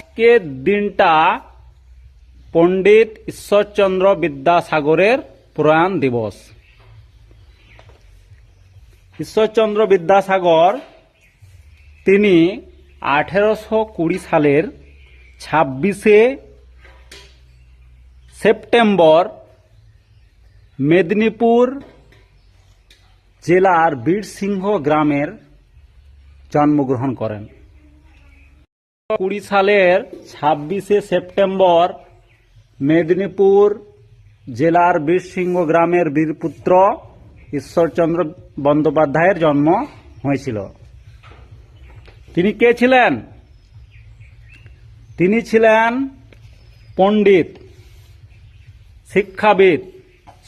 আজকের দিনটা পণ্ডিত ঈশ্বরচন্দ্র বিদ্যাসাগরের প্রয়াণ দিবস। ঈশ্বরচন্দ্র বিদ্যাসাগর তিনি 1820 সালের 26শে সেপ্টেম্বর মেদিনীপুর জেলার বীরসিংহ গ্রামের জন্মগ্রহণ করেন। 20 সালের 26শে সেপ্টেম্বর মেদিনীপুর জেলার বীরসিংহ গ্রামের বীরপুত্র ঈশ্বরচন্দ্র বন্দ্যোপাধ্যায়ের জন্ম হয়েছিল। তিনি কে ছিলেন? তিনি ছিলেন পণ্ডিত, শিক্ষাবিদ,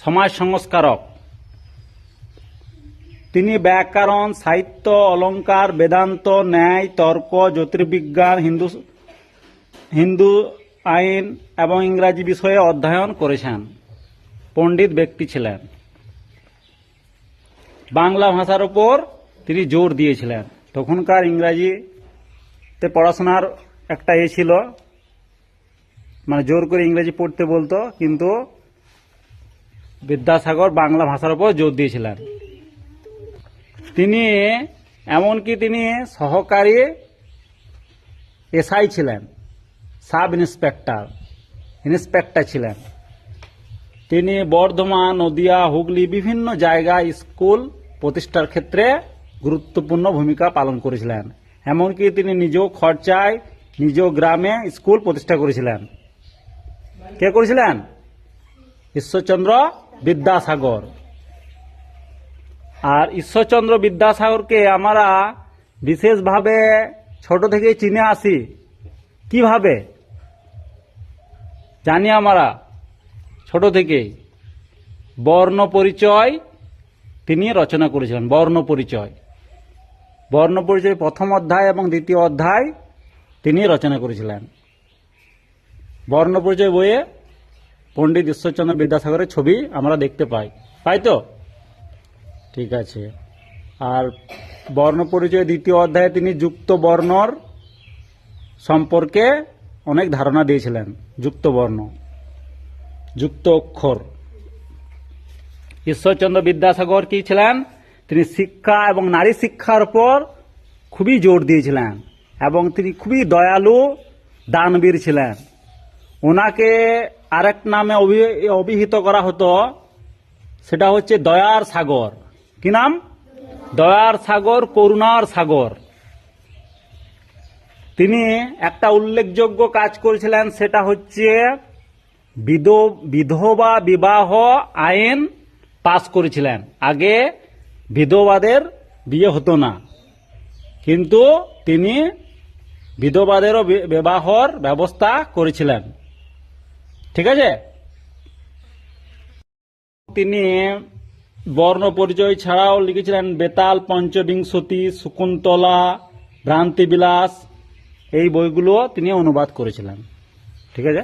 সমাজ সংস্কারক। তিনি ব্যাকরণ, সাহিত্য, অলঙ্কার, বেদান্ত, ন্যায়, তর্ক, জ্যোতির্বিজ্ঞান, হিন্দু আইন এবং ইংরাজি বিষয়ে অধ্যয়ন করেছেন। পণ্ডিত ব্যক্তি ছিলেন। বাংলা ভাষার উপর তিনি জোর দিয়েছিলেন। তখনকার ইংরাজিতে পড়াশোনার একটা ছিল, মানে জোর করে ইংরেজি পড়তে বলতো, কিন্তু বিদ্যাসাগর বাংলা ভাষার উপর জোর দিয়েছিলেন। তিনি এমনকি তিনি সহকারী এসআই ছিলেন, সাব ইন্সপেক্টর ছিলেন। তিনি বর্ধমান, নদিয়া, হুগলি বিভিন্ন জায়গায় স্কুল প্রতিষ্ঠার ক্ষেত্রে গুরুত্বপূর্ণ ভূমিকা পালন করেছিলেন। এমনকি তিনি নিজ খরচায় নিজ গ্রামে স্কুল প্রতিষ্ঠা করেছিলেন। কে করেছিলেন? ঈশ্বরচন্দ্র বিদ্যাসাগর। আর ঈশ্বরচন্দ্র বিদ্যাসাগরকে আমরা বিশেষভাবে ছোট থেকেই চিনে আসি। কিভাবে জানি আমরা? ছোট থেকেই বর্ণ পরিচয় তিনি রচনা করেছিলেন। বর্ণ পরিচয় প্রথম অধ্যায় এবং দ্বিতীয় অধ্যায় তিনি রচনা করেছিলেন। বর্ণ পরিচয় বইয়ে পণ্ডিত ঈশ্বরচন্দ্র বিদ্যাসাগরের ছবি আমরা দেখতে পাই তো? ঠিক আছে। আর বর্ণ পরিচয় দ্বিতীয় অধ্যায়ে তিনি যুক্ত বর্ণর সম্পর্কে অনেক ধারণা দিয়েছিলেন। যুক্ত বর্ণ, যুক্ত অক্ষর। ঈশ্বরচন্দ্র বিদ্যাসাগর কি ছিলেন? তিনি শিক্ষা এবং নারী শিক্ষার উপর খুবই জোর দিয়েছিলেন এবং তিনি খুবই দয়ালু, দানবীর ছিলেন। ওনাকে আরেক নামে অভিহিত করা হতো, সেটা হচ্ছে দয়ার সাগর। কি নাম? দয়ার সাগর, করুণার সাগর। তিনি একটা উল্লেখযোগ্য কাজ করেছিলেন, সেটা হচ্ছে বিধবা বিবাহ আইন পাশ করেছিলেন। আগে বিধবাদের বিয়ে হতো না, কিন্তু তিনি বিধবাদেরও বিবাহর ব্যবস্থা করেছিলেন। ঠিক আছে। তিনি বর্ণ পরিচয় ছাড়াও লিখেছিলেন বেতাল, পঞ্চবিংশতি, শকুন্তলা, ভ্রান্তিবিলাস। এই বইগুলো তিনি অনুবাদ করেছিলেন। ঠিক আছে।